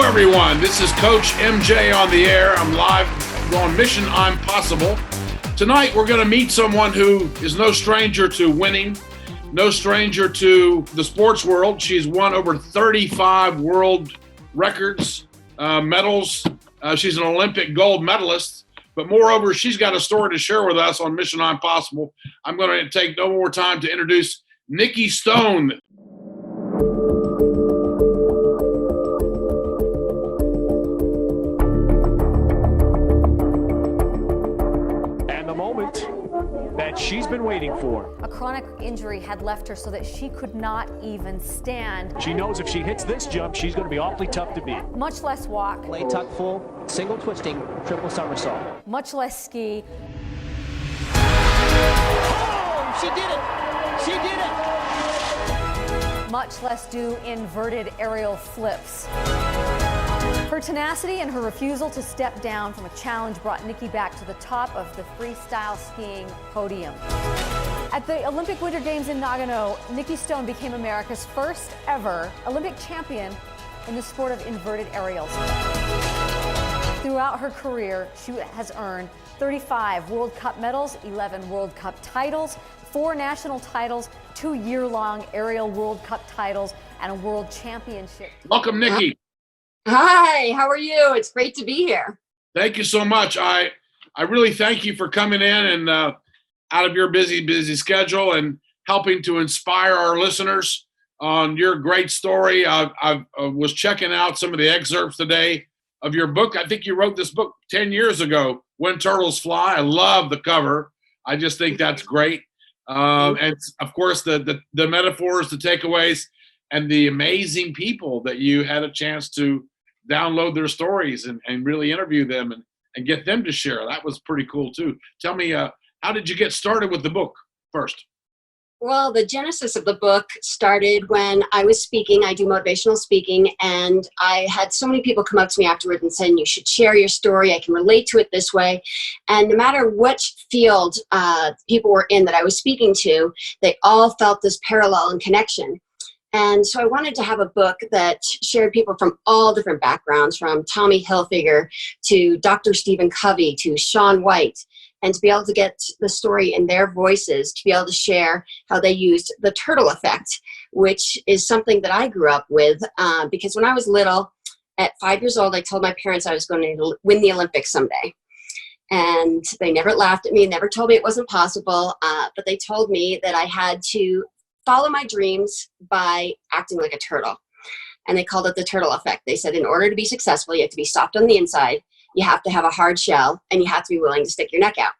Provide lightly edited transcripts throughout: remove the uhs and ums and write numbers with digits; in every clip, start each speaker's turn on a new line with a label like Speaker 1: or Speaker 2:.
Speaker 1: everyone. This is Coach MJ on the air. I'm live on Mission Impossible. Tonight, we're going to meet someone who is no stranger to winning, no stranger to the sports world. She's won over 35 world records, medals. She's an Olympic gold medalist. But moreover, she's got a story to share with us on Mission Impossible. I'm going to take no more time to introduce Nikki Stone.
Speaker 2: That she's been waiting for.
Speaker 3: A chronic injury had left her so that she could not even stand.
Speaker 2: She knows if she hits this jump, she's going to be awfully tough to beat.
Speaker 3: Much less walk.
Speaker 4: Lay tuck full, single twisting, triple somersault.
Speaker 3: Much less ski.
Speaker 4: Oh, she did it! She did it!
Speaker 3: Much less do inverted aerial flips. Her tenacity and her refusal to step down from a challenge brought Nikki back to the top of the freestyle skiing podium. At the Olympic Winter Games in Nagano, Nikki Stone became America's first ever Olympic champion in the sport of inverted aerials. Throughout her career, she has earned 35 World Cup medals, 11 World Cup titles, 4 national titles, 2 year-long aerial World Cup titles, and a World Championship.
Speaker 1: Welcome, Nikki.
Speaker 5: Hi, how are you? It's great to be here.
Speaker 1: Thank you so much. I really thank you for coming in and out of your busy schedule and helping to inspire our listeners on your great story. I was checking out some of the excerpts today of your book. I think you wrote this book 10 years ago, When Turtles Fly. I love the cover. I just think that's great. And of course, the metaphors, the takeaways, and the amazing people that you had a chance to download their stories and really interview them and get them to share. That was pretty cool too. Tell me, how did you get started with the book first?
Speaker 5: Well, the genesis of the book started when I was speaking. I do motivational speaking, and I had so many people come up to me afterward and saying, you should share your story. I can relate to it this way. And no matter which field people were in that I was speaking to, they all felt this parallel and connection. And so I wanted to have a book that shared people from all different backgrounds, from Tommy Hilfiger to Dr. Stephen Covey to Shaun White, and to be able to get the story in their voices, to be able to share how they used the turtle effect, which is something that I grew up with because when I was little, at 5 years old, I told my parents I was going to win the Olympics someday. And they never laughed at me, never told me it wasn't possible, but they told me that I had to follow my dreams by acting like a turtle. And they called it the turtle effect. They said in order to be successful, you have to be soft on the inside, you have to have a hard shell, and you have to be willing to stick your neck out.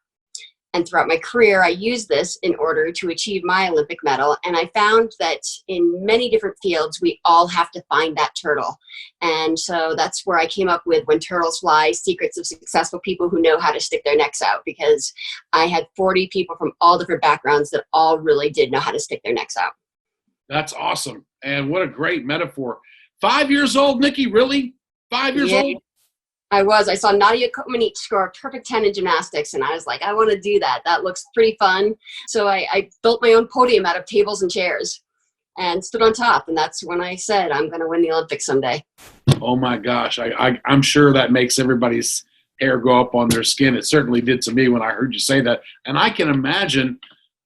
Speaker 5: And throughout my career, I used this in order to achieve my Olympic medal. And I found that in many different fields, we all have to find that turtle. And so that's where I came up with When Turtles Fly, Secrets of Successful People Who Know How to Stick Their Necks Out, because I had 40 people from all different backgrounds that all really did know how to stick their necks out.
Speaker 1: That's awesome. And what a great metaphor. 5 years old, Nikki, really? 5 years old?
Speaker 5: I saw Nadia Comaneci score a perfect 10 in gymnastics, and I was like, I want to do that. That looks pretty fun. So I built my own podium out of tables and chairs and stood on top, and that's when I said, I'm going to win the Olympics someday.
Speaker 1: Oh my gosh. I'm sure that makes everybody's hair go up on their skin. It certainly did to me when I heard you say that. And I can imagine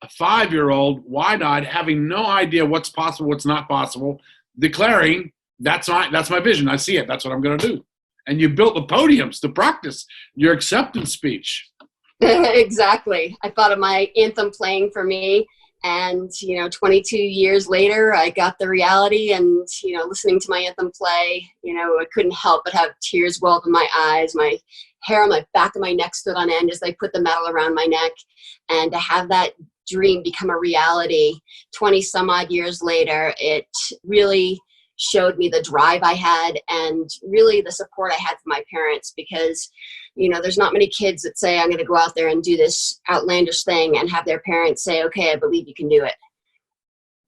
Speaker 1: a 5-year-old, wide-eyed, having no idea what's possible, what's not possible, declaring, that's my vision. I see it. That's what I'm going to do. And you built the podiums to practice your acceptance speech.
Speaker 5: Exactly. I thought of my anthem playing for me. And, 22 years later, I got the reality and, listening to my anthem play, I couldn't help but have tears well up in my eyes. My hair on the back of my neck stood on end as they put the medal around my neck. And to have that dream become a reality 20 some odd years later, it really showed me the drive I had and really the support I had from my parents, because there's not many kids that say I'm going to go out there and do this outlandish thing and have their parents say, okay, I believe you can do it.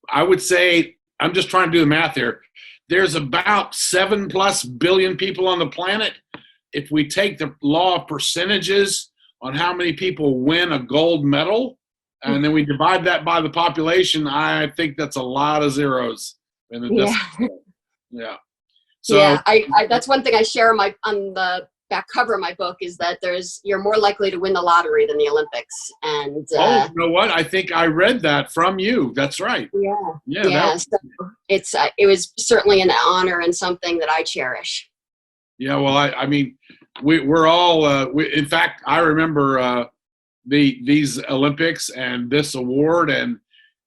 Speaker 1: I would say, I'm just trying to do the math here, there's about 7+ billion people on the planet. If we take the law of percentages on how many people win a gold medal and then we divide that by the population, I think that's a lot of zeros.
Speaker 5: Yeah.
Speaker 1: Yeah. So
Speaker 5: yeah, I that's one thing I share on the back cover of my book is that you're more likely to win the lottery than the Olympics. And
Speaker 1: oh, you know what? I think I read that from you. That's right.
Speaker 5: Yeah. So it was certainly an honor and something that I cherish.
Speaker 1: Yeah, well, I mean, we're all. In fact, I remember these Olympics and this award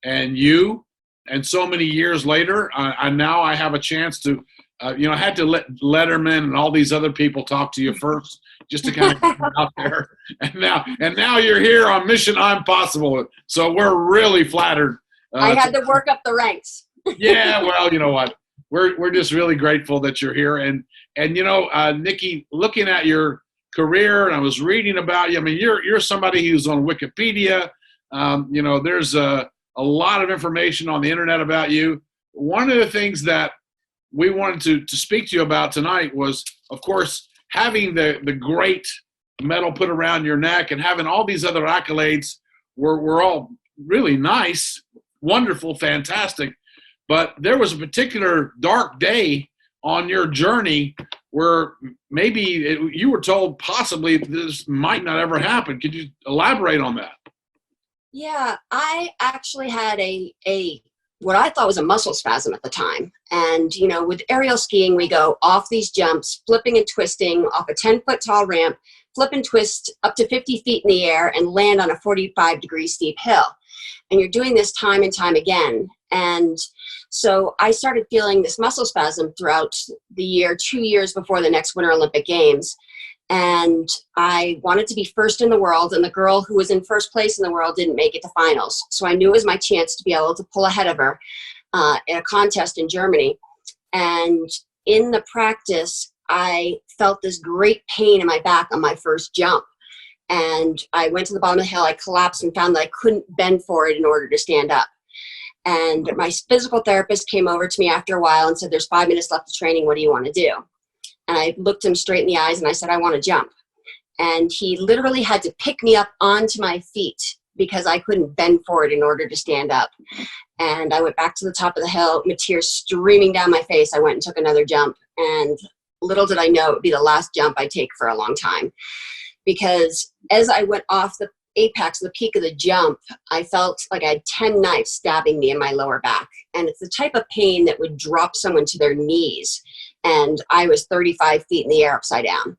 Speaker 1: and you, and so many years later, now I have a chance to. I had to let Letterman and all these other people talk to you first, just to kind of get it out there. And now you're here on Mission Impossible. So we're really flattered.
Speaker 5: I had to work up the ranks.
Speaker 1: Yeah, well, you know what? We're just really grateful that you're here. And Nikki, looking at your career, and I was reading about you. I mean, you're somebody who's on Wikipedia. There's a lot of information on the internet about you. One of the things that we wanted to speak to you about tonight was, of course, having the great medal put around your neck and having all these other accolades were all really nice, wonderful, fantastic. But there was a particular dark day on your journey where maybe you were told possibly this might not ever happen. Could you elaborate on that?
Speaker 5: Yeah, I actually had a what I thought was a muscle spasm at the time. And, with aerial skiing, we go off these jumps, flipping and twisting off a 10-foot tall ramp, flip and twist up to 50 feet in the air and land on a 45-degree steep hill. And you're doing this time and time again. And so I started feeling this muscle spasm throughout the year, 2 years before the next Winter Olympic Games. And I wanted to be first in the world, and the girl who was in first place in the world didn't make it to finals. So I knew it was my chance to be able to pull ahead of her in a contest in Germany. And in the practice, I felt this great pain in my back on my first jump. And I went to the bottom of the hill, I collapsed and found that I couldn't bend forward in order to stand up. And my physical therapist came over to me after a while and said, "There's 5 minutes left of training. What do you want to do?" And I looked him straight in the eyes and I said, "I want to jump." And he literally had to pick me up onto my feet because I couldn't bend forward in order to stand up. And I went back to the top of the hill, with tears streaming down my face. I went and took another jump. And little did I know it would be the last jump I'd take for a long time. Because as I went off the apex, the peak of the jump, I felt like I had 10 knives stabbing me in my lower back. And it's the type of pain that would drop someone to their knees. And I was 35 feet in the air upside down.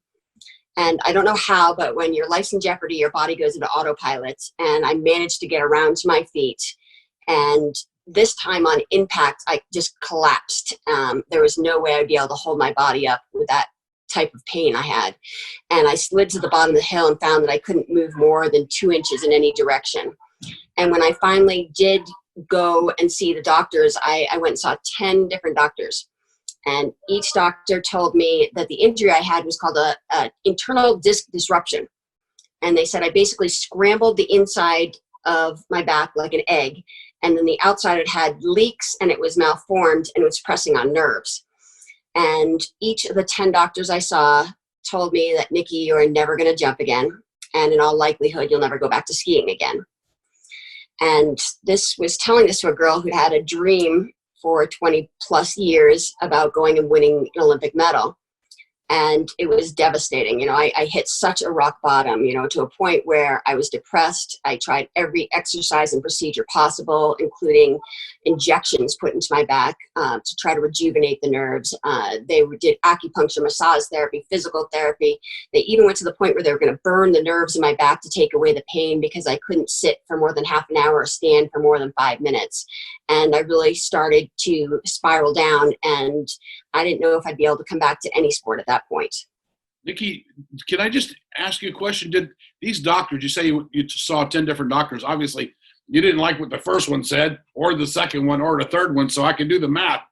Speaker 5: And I don't know how, but when your life's in jeopardy, your body goes into autopilot. And I managed to get around to my feet. And this time on impact, I just collapsed. There was no way I'd be able to hold my body up with that type of pain I had. And I slid to the bottom of the hill and found that I couldn't move more than 2 inches in any direction. And when I finally did go and see the doctors, I went and saw 10 different doctors. And each doctor told me that the injury I had was called a internal disc disruption. And they said I basically scrambled the inside of my back like an egg. And then the outside it had leaks and it was malformed and it was pressing on nerves. And each of the 10 doctors I saw told me that, "Nikki, you are never going to jump again. And in all likelihood, you'll never go back to skiing again." And this was telling this to a girl who had a dream for 20 plus years about going and winning an Olympic medal. And it was devastating. I hit such a rock bottom, to a point where I was depressed. I tried every exercise and procedure possible, including injections put into my back to try to rejuvenate the nerves. They did acupuncture, massage therapy, physical therapy. They even went to the point where they were going to burn the nerves in my back to take away the pain because I couldn't sit for more than half an hour or stand for more than 5 minutes. And I really started to spiral down, and I didn't know if I'd be able to come back to any sport at that point.
Speaker 1: Nikki, can I just ask you a question? Did these doctors, you say you saw 10 different doctors, obviously you didn't like what the first one said or the second one or the third one, so I can do the math.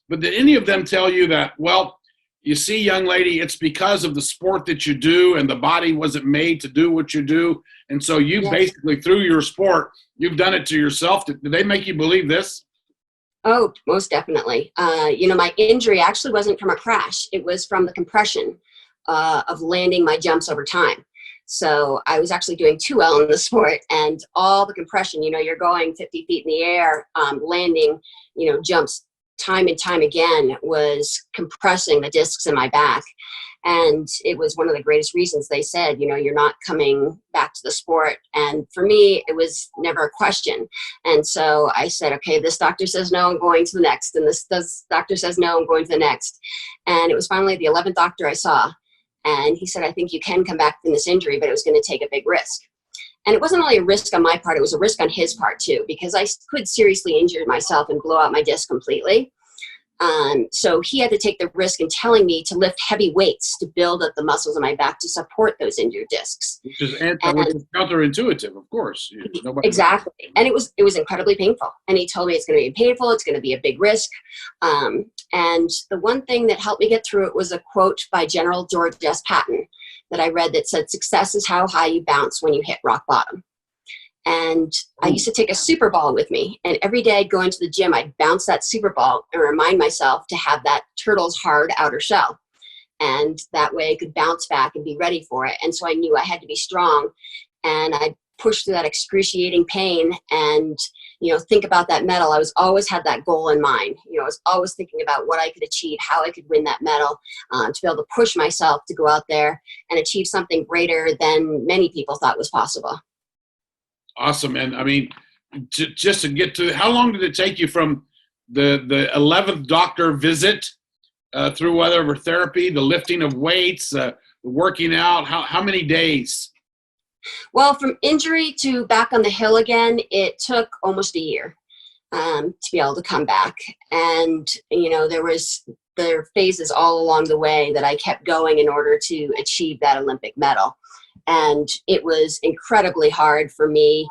Speaker 1: But did any of them tell you that, well, you see, young lady, it's because of the sport that you do and the body wasn't made to do what you do, and so you basically, through your sport, you've done it to yourself? Did they make you believe this?
Speaker 5: Oh, most definitely. My injury actually wasn't from a crash. It was from the compression of landing my jumps over time. So I was actually doing too well in the sport, and all the compression, you're going 50 feet in the air, landing, jumps time and time again was compressing the discs in my back. And it was one of the greatest reasons. They said, you know, you're not coming back to the sport. And for me, it was never a question. And so I said, okay, this doctor says no, I'm going to the next. And this doctor says no, I'm going to the next. And it was finally the 11th doctor I saw. And he said, I think you can come back from this injury, but it was going to take a big risk. And it wasn't only a risk on my part, it was a risk on his part too, because I could seriously injure myself and blow out my disc completely. So he had to take the risk in telling me to lift heavy weights to build up the muscles in my back to support those injured discs.
Speaker 1: Which is counterintuitive, of course.
Speaker 5: Exactly. And it was incredibly painful. And he told me it's going to be painful. It's going to be a big risk. And the one thing that helped me get through it was a quote by General George S. Patton that I read that said, success is how high you bounce when you hit rock bottom. And I used to take a super ball with me, and every day I'd go into the gym, I'd bounce that super ball and remind myself to have that turtle's hard outer shell. And that way I could bounce back and be ready for it. And so I knew I had to be strong, and I'd push through that excruciating pain and, you know, think about that medal. I was always had that goal in mind. You know, I was always thinking about what I could achieve, how I could win that medal, to be able to push myself to go out there and achieve something greater than many people thought was possible.
Speaker 1: Awesome. And I mean, just to get to, how long did it take you from the 11th doctor visit through whatever therapy, the lifting of weights, the working out, how many days?
Speaker 5: Well, from injury to back on the hill again, it took almost a year to be able to come back. And, you know, there were phases all along the way that I kept going in order to achieve that Olympic medal. And it was incredibly hard for me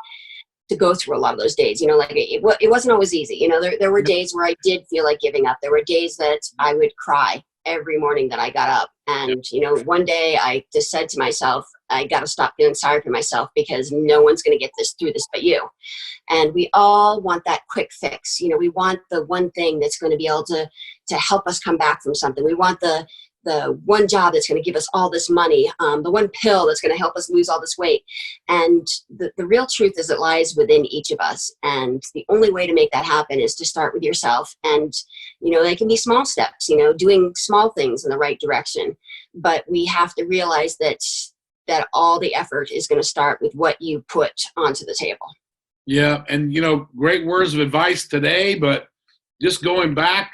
Speaker 5: to go through a lot of those days. You know, like it wasn't always easy. You know, there were days where I did feel like giving up. There were days that I would cry every morning that I got up. And, you know, one day I just said to myself, I got to stop feeling sorry for myself because no one's going to get through this but you. And we all want that quick fix. You know, we want the one thing that's going to be able to help us come back from something. We want the one job that's going to give us all this money, the one pill that's going to help us lose all this weight. And the real truth is it lies within each of us. And the only way to make that happen is to start with yourself. And, you know, they can be small steps, you know, doing small things in the right direction. But we have to realize that all the effort is going to start with what you put onto the table.
Speaker 1: Yeah. And, you know, great words of advice today, but just going back,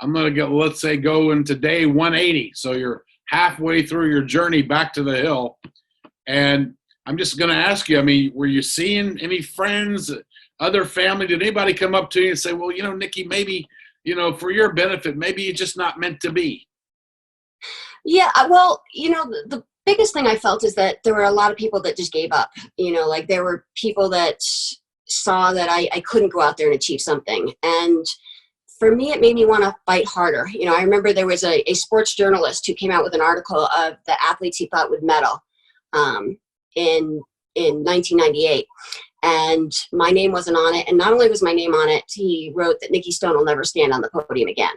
Speaker 1: I'm going to let's say go into day 180. So you're halfway through your journey back to the hill. And I'm just going to ask you, I mean, were you seeing any friends, other family? Did anybody come up to you and say, well, you know, Nikki, maybe, you know, for your benefit, maybe it's just not meant to be?
Speaker 5: Yeah, well, you know, the biggest thing I felt is that there were a lot of people that just gave up. You know, like there were people that saw that I couldn't go out there and achieve something. And for me, it made me want to fight harder. You know, I remember there was a sports journalist who came out with an article of the athletes he thought would medal in 1998. And my name wasn't on it. And not only was my name on it, he wrote that Nikki Stone will never stand on the podium again.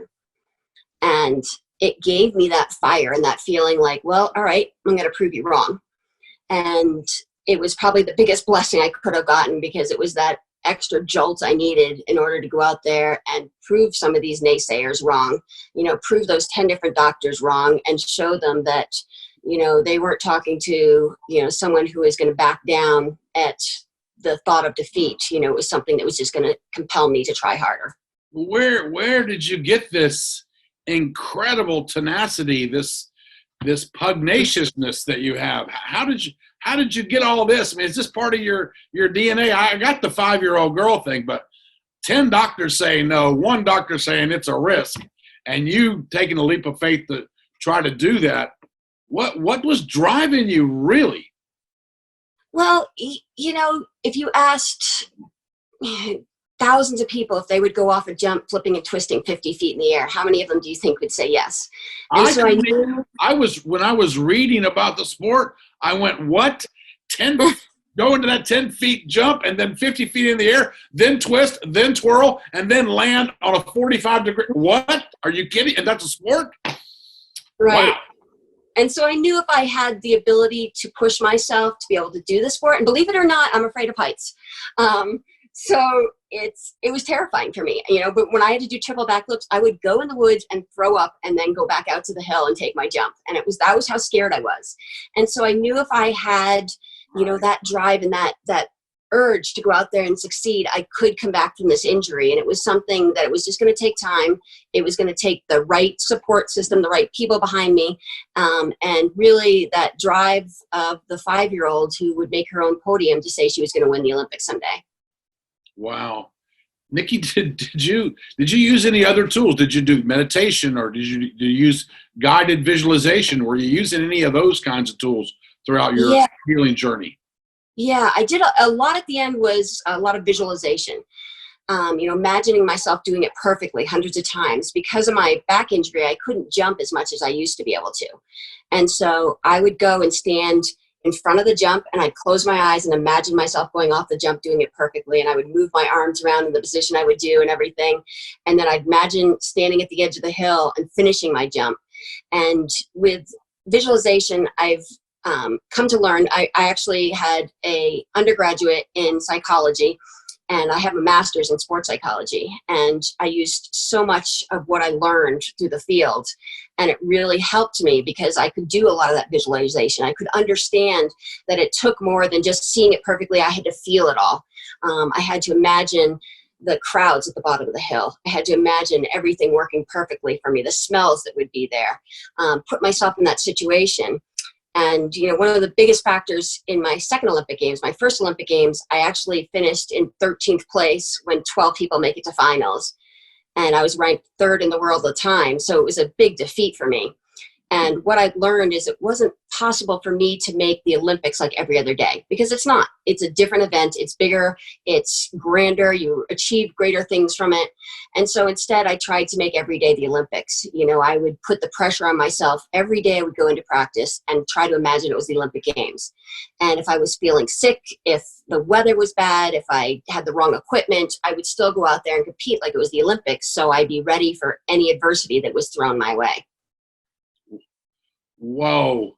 Speaker 5: And it gave me that fire and that feeling like, well, all right, I'm going to prove you wrong. And it was probably the biggest blessing I could have gotten because it was that extra jolt I needed in order to go out there and prove some of these naysayers wrong, you know, prove those 10 different doctors wrong and show them that, you know, they weren't talking to, you know, someone who is going to back down at the thought of defeat. You know, it was something that was just going to compel me to try harder.
Speaker 1: Where did you get this incredible tenacity, this pugnaciousness that you have? How did you get all this? I mean, is this part of your DNA? I got the 5-year-old girl thing, but 10 doctors saying no, one doctor saying it's a risk, and you taking a leap of faith to try to do that. What was driving you really?
Speaker 5: Well, you know, if you asked thousands of people if they would go off a jump flipping and twisting 50 feet in the air, how many of them do you think would say yes? And
Speaker 1: when I was reading about the sport, I went, what? 10 go into that 10 feet jump and then 50 feet in the air, then twist, then twirl, and then land on a 45-degree. What? Are you kidding? And that's a sport?
Speaker 5: Right.
Speaker 1: Wow.
Speaker 5: And so I knew if I had the ability to push myself to be able to do the sport, and believe it or not, I'm afraid of heights. So, it was terrifying for me, but when I had to do triple backflips, I would go in the woods and throw up and then go back out to the hill and take my jump. And that was how scared I was. And so I knew if I had, that drive and that urge to go out there and succeed, I could come back from this injury. And it was something that it was just going to take time. It was going to take the right support system, the right people behind me, and really that drive of the 5-year-old who would make her own podium to say she was going to win the Olympics someday.
Speaker 1: Wow. Nikki, did you use any other tools? Did you do meditation, or did you use guided visualization? Were you using any of those kinds of tools throughout your healing journey?
Speaker 5: Yeah, I did a lot at the end was a lot of visualization. Imagining myself doing it perfectly hundreds of times. Because of my back injury, I couldn't jump as much as I used to be able to. And so I would go and stand in front of the jump, and I'd close my eyes and imagine myself going off the jump, doing it perfectly. And I would move my arms around in the position I would do and everything. And then I'd imagine standing at the edge of the hill and finishing my jump. And with visualization, I've come to learn, I actually had a undergraduate in psychology, and I have a master's in sports psychology. And I used so much of what I learned through the field, and it really helped me because I could do a lot of that visualization. I could understand that it took more than just seeing it perfectly. I had to feel it all. I had to imagine the crowds at the bottom of the hill. I had to imagine everything working perfectly for me, the smells that would be there, put myself in that situation. And, one of the biggest factors in my second Olympic Games, my first Olympic Games, I actually finished in 13th place when 12 people make it to finals. And I was ranked 3rd in the world at the time. So it was a big defeat for me. And what I've learned is it wasn't possible for me to make the Olympics like every other day, because it's not. It's a different event. It's bigger. It's grander. You achieve greater things from it. And so instead, I tried to make every day the Olympics. I would put the pressure on myself. Every day I would go into practice and try to imagine it was the Olympic Games. And if I was feeling sick, if the weather was bad, if I had the wrong equipment, I would still go out there and compete like it was the Olympics. So I'd be ready for any adversity that was thrown my way.
Speaker 1: Whoa,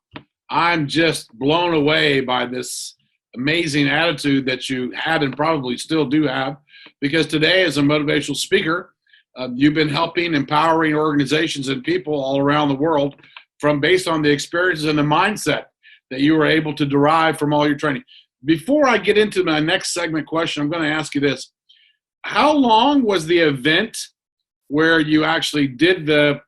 Speaker 1: I'm just blown away by this amazing attitude that you had and probably still do have, because today as a motivational speaker, you've been helping, empowering organizations and people all around the world based on the experiences and the mindset that you were able to derive from all your training. Before I get into my next segment question, I'm going to ask you this. How long was the event where you actually did the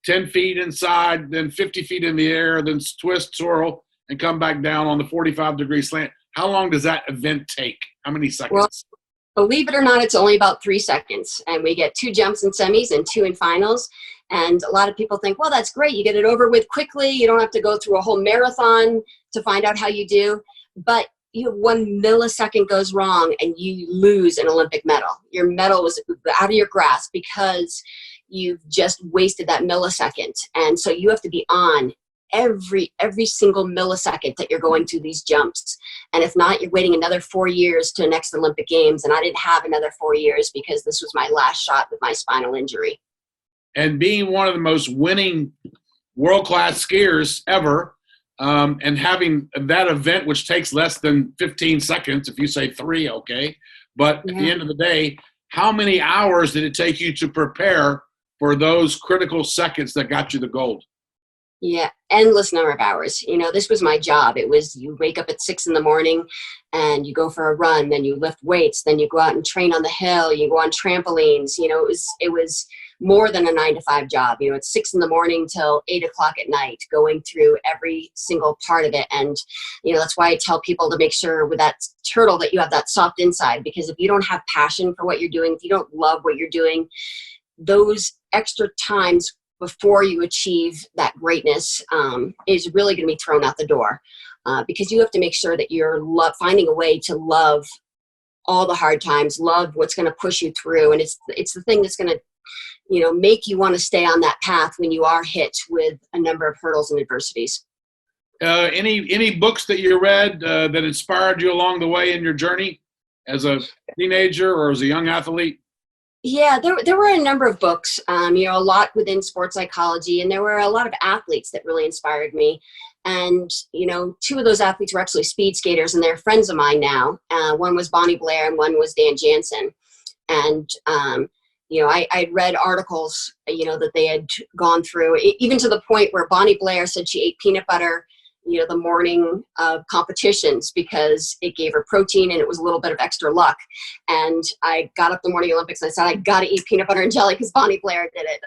Speaker 1: 10 feet inside, then 50 feet in the air, then twist, swirl, and come back down on the 45-degree slant? How long does that event take? How many seconds?
Speaker 5: Well, believe it or not, it's only about 3 seconds. And we get 2 jumps in semis and 2 in finals. And a lot of people think, well, that's great. You get it over with quickly. You don't have to go through a whole marathon to find out how you do. But 1 millisecond goes wrong and you lose an Olympic medal. Your medal was out of your grasp because you've just wasted that millisecond. And so you have to be on every single millisecond that you're going through these jumps. And if not, you're waiting another 4 years to the next Olympic Games. And I didn't have another 4 years because this was my last shot with my spinal injury.
Speaker 1: And being one of the most winning world-class skiers ever, and having that event, which takes less than 15 seconds, if you say 3, okay. But at the end of the day, how many hours did it take you to prepare for those critical seconds that got you the gold?
Speaker 5: Yeah, endless number of hours. This was my job. It was, you wake up at 6 a.m. and you go for a run, then you lift weights, then you go out and train on the hill, you go on trampolines. It was more than a 9-to-5 job. It's 6 a.m. till 8 o'clock at night, going through every single part of it. And, that's why I tell people to make sure with that turtle that you have that soft inside, because if you don't have passion for what you're doing, if you don't love what you're doing, those extra times before you achieve that greatness is really going to be thrown out the door, because you have to make sure that you're finding a way to love all the hard times, love what's going to push you through. And it's the thing that's going to, make you want to stay on that path when you are hit with a number of hurdles and adversities.
Speaker 1: Any books that you read that inspired you along the way in your journey as a teenager or as a young athlete?
Speaker 5: Yeah, there were a number of books, a lot within sports psychology, and there were a lot of athletes that really inspired me. And, 2 of those athletes were actually speed skaters, and they're friends of mine now. One was Bonnie Blair and one was Dan Jansen. And, I'd read articles, that they had gone through, even to the point where Bonnie Blair said she ate peanut butter, the morning of competitions because it gave her protein and it was a little bit of extra luck. And I got up the morning Olympics and I said, I got to eat peanut butter and jelly because Bonnie Blair did it.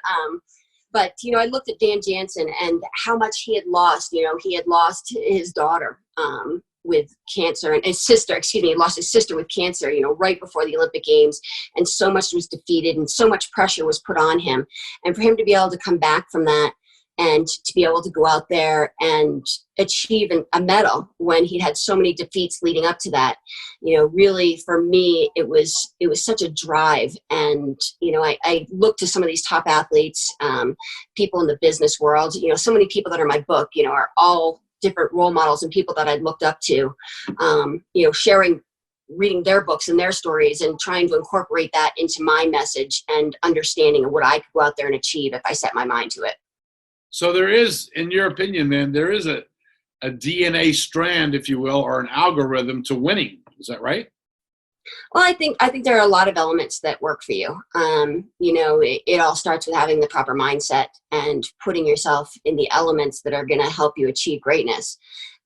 Speaker 5: But I looked at Dan Jansen and how much he had lost. He had lost his daughter with cancer, and his sister, he lost his sister with cancer, right before the Olympic Games. And so much was defeated and so much pressure was put on him. And for him to be able to come back from that and to be able to go out there and achieve a medal when he'd had so many defeats leading up to that, really for me, it was such a drive. And, I look to some of these top athletes, people in the business world, so many people that are in my book, are all different role models and people that I'd looked up to, reading their books and their stories and trying to incorporate that into my message and understanding of what I could go out there and achieve if I set my mind to it.
Speaker 1: So there is, in your opinion, then, there is a DNA strand, if you will, or an algorithm to winning. Is that right?
Speaker 5: Well, I think there are a lot of elements that work for you. It all starts with having the proper mindset and putting yourself in the elements that are going to help you achieve greatness.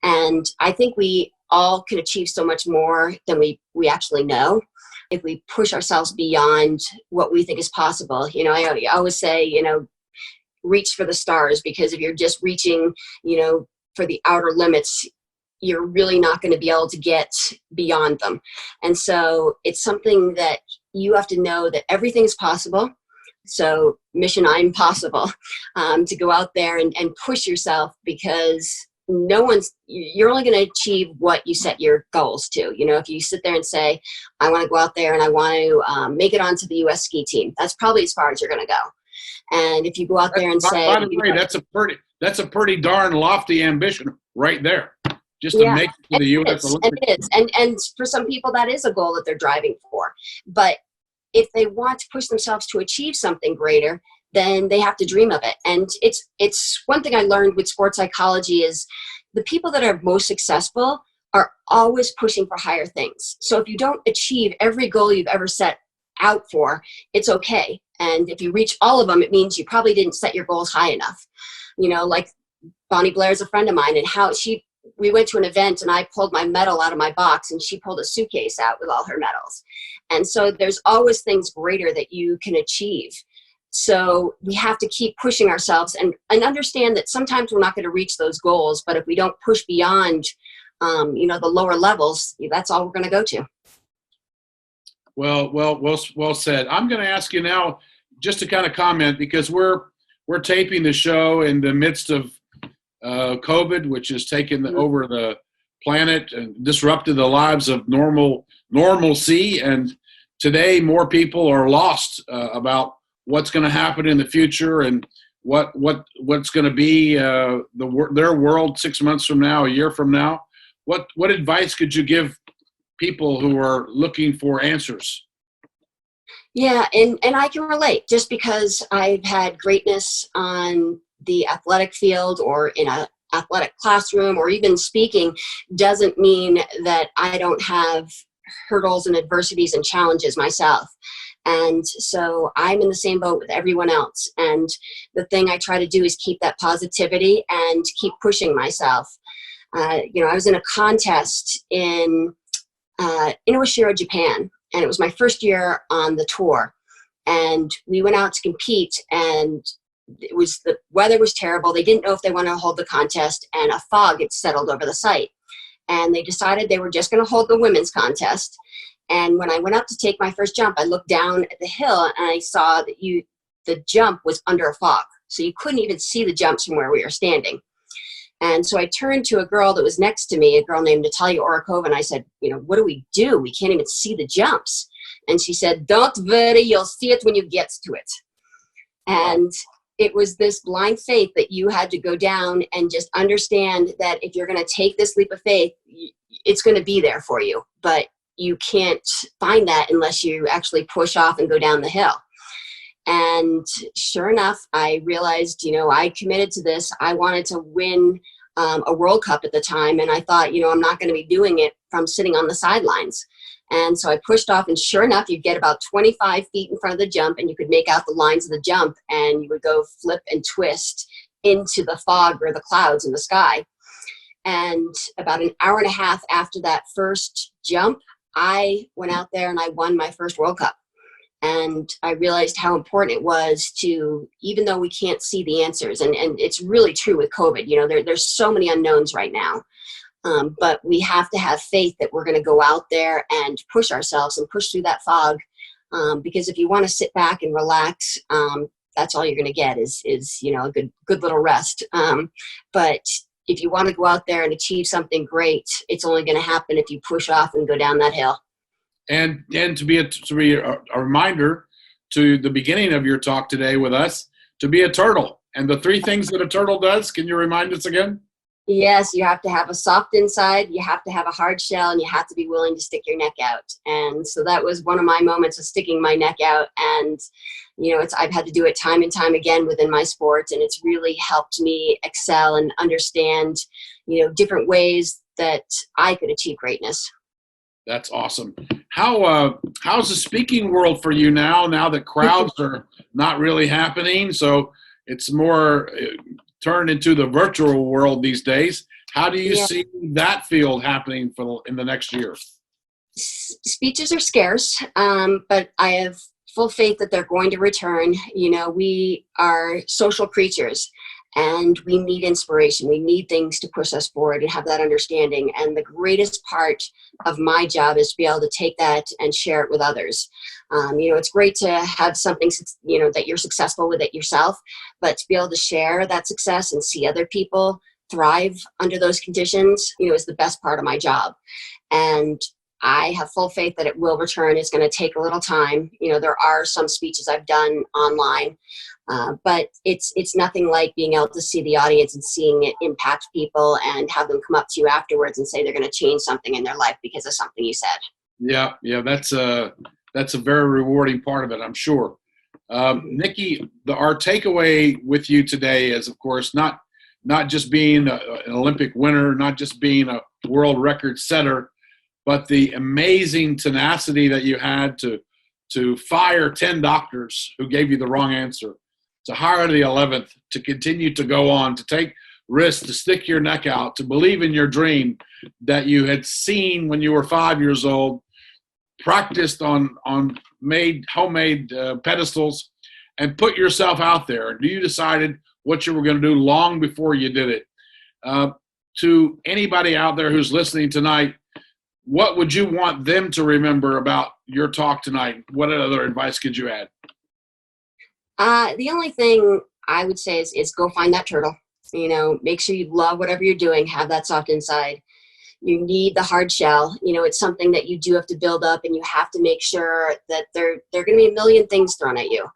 Speaker 5: And I think we all can achieve so much more than we actually know if we push ourselves beyond what we think is possible. I always say, reach for the stars, because if you're just reaching, for the outer limits, you're really not going to be able to get beyond them. And so it's something that you have to know that everything's possible. So mission I'm possible, to go out there and push yourself, because you're only going to achieve what you set your goals to. If you sit there and say, I want to go out there and I want to make it onto the US ski team, that's probably as far as you're going to go. And if you go out there and say,
Speaker 1: by the way, that's a pretty darn lofty ambition right there, just to make it to the U.S. Olympics.
Speaker 5: It is, and for some people that is a goal that they're driving for. But if they want to push themselves to achieve something greater, then they have to dream of it. And it's one thing I learned with sports psychology is the people that are most successful are always pushing for higher things. So if you don't achieve every goal you've ever set out for, it's okay. And if you reach all of them, it means you probably didn't set your goals high enough. Like Bonnie Blair is a friend of mine, and we went to an event and I pulled my medal out of my box and she pulled a suitcase out with all her medals. And so there's always things greater that you can achieve. So we have to keep pushing ourselves and understand that sometimes we're not going to reach those goals, but if we don't push beyond, the lower levels, that's all we're going to go to.
Speaker 1: Well said. I'm going to ask you now just to kind of comment, because we're taping the show in the midst of COVID, which has taken over the planet and disrupted the lives of normalcy. And today, more people are lost about what's going to happen in the future and what's going to be their world 6 months from now, a year from now. What advice could you give people who are looking for answers?
Speaker 5: Yeah, and I can relate, just because I've had greatness on the athletic field or in an athletic classroom or even speaking doesn't mean that I don't have hurdles and adversities and challenges myself. And so I'm in the same boat with everyone else. And the thing I try to do is keep that positivity and keep pushing myself. I was in a contest in Iwashiro, Japan, and it was my first year on the tour. And we went out to compete, and the weather was terrible. They didn't know if they wanted to hold the contest, and a fog had settled over the site. And they decided they were just going to hold the women's contest. And when I went up to take my first jump, I looked down at the hill and I saw that the jump was under a fog. So you couldn't even see the jumps from where we were standing. And so I turned to a girl that was next to me, a girl named Natalia Orikova, and I said, what do? We can't even see the jumps. And she said, don't worry, you'll see it when you get to it. And it was this blind faith that you had to go down and just understand that if you're going to take this leap of faith, it's going to be there for you. But you can't find that unless you actually push off and go down the hill. And sure enough, I realized, I committed to this. I wanted to win a World Cup at the time. And I thought, I'm not going to be doing it from sitting on the sidelines. And so I pushed off, and sure enough, you'd get about 25 feet in front of the jump, and you could make out the lines of the jump, and you would go flip and twist into the fog or the clouds in the sky. And about an hour and a half after that first jump, I went out there and I won my first World Cup. And I realized how important it was to, even though we can't see the answers, and it's really true with COVID, there's so many unknowns right now. But we have to have faith that we're going to go out there and push ourselves and push through that fog. Because if you want to sit back and relax, that's all you're going to get is a good little rest. But if you want to go out there and achieve something great, it's only going to happen if you push off and go down that hill.
Speaker 1: And to be a reminder to the beginning of your talk today with us, to be a turtle. And the 3 things that a turtle does, can you remind us again?
Speaker 5: Yes, you have to have a soft inside, you have to have a hard shell, and you have to be willing to stick your neck out. And so that was one of my moments of sticking my neck out. And, I've had to do it time and time again within my sport. And it's really helped me excel and understand, different ways that I could achieve greatness.
Speaker 1: That's awesome. How's the speaking world for you now that crowds are not really happening? So it's more turned into the virtual world these days. How do you see that field happening in the next year?
Speaker 5: Speeches are scarce, but I have full faith that they're going to return. We are social creatures, and we need inspiration. We need things to push us forward and have that understanding. And the greatest part of my job is to be able to take that and share it with others. It's great to have something, that you're successful with it yourself, but to be able to share that success and see other people thrive under those conditions, is the best part of my job. And I have full faith that it will return. It's going to take a little time. There are some speeches I've done online, but it's nothing like being able to see the audience and seeing it impact people and have them come up to you afterwards and say they're going to change something in their life because of something you said. Yeah,
Speaker 1: that's a very rewarding part of it, I'm sure. Nikki, our takeaway with you today is, of course, not just being an Olympic winner, not just being a world record setter, but the amazing tenacity that you had to fire 10 doctors who gave you the wrong answer, to hire the 11th, to continue to go on, to take risks, to stick your neck out, to believe in your dream that you had seen when you were 5 years old, practiced on homemade pedestals, and put yourself out there. And you decided what you were going to do long before you did it. To anybody out there who's listening tonight, what would you want them to remember about your talk tonight? What other advice could you add?
Speaker 5: The only thing I would say is go find that turtle. Make sure you love whatever you're doing. Have that soft inside. You need the hard shell. It's something that you do have to build up, and you have to make sure that there are going to be a million things thrown at you.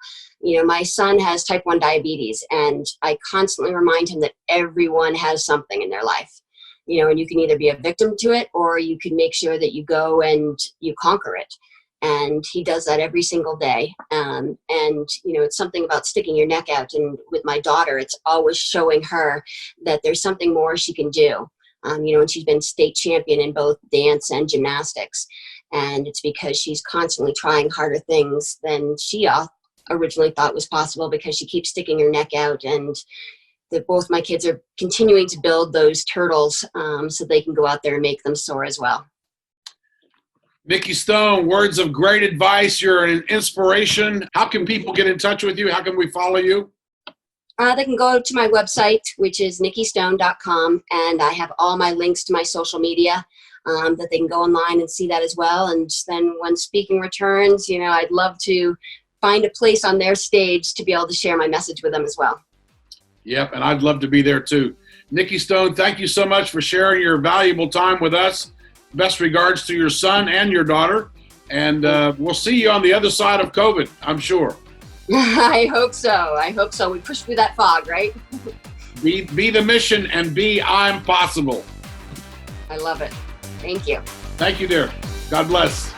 Speaker 5: My son has type 1 diabetes, and I constantly remind him that everyone has something in their life. And you can either be a victim to it, or you can make sure that you go and you conquer it. And he does that every single day. And it's something about sticking your neck out. And with my daughter, it's always showing her that there's something more she can do. And she's been state champion in both dance and gymnastics. And it's because she's constantly trying harder things than she originally thought was possible, because she keeps sticking her neck out. And that both my kids are continuing to build those turtles so they can go out there and make them soar as well.
Speaker 1: Nikki Stone, words of great advice. You're an inspiration. How can people get in touch with you? How can we follow you?
Speaker 5: They can go to my website, which is nikkistone.com, and I have all my links to my social media that they can go online and see that as well. And then when speaking returns, I'd love to find a place on their stage to be able to share my message with them as well.
Speaker 1: Yep, and I'd love to be there too. Nikki Stone, thank you so much for sharing your valuable time with us. Best regards to your son and your daughter. And we'll see you on the other side of COVID, I'm sure.
Speaker 5: I hope so. We push through that fog, right?
Speaker 1: Be the mission and be I'm possible.
Speaker 5: I love it. Thank you.
Speaker 1: Thank you, dear. God bless.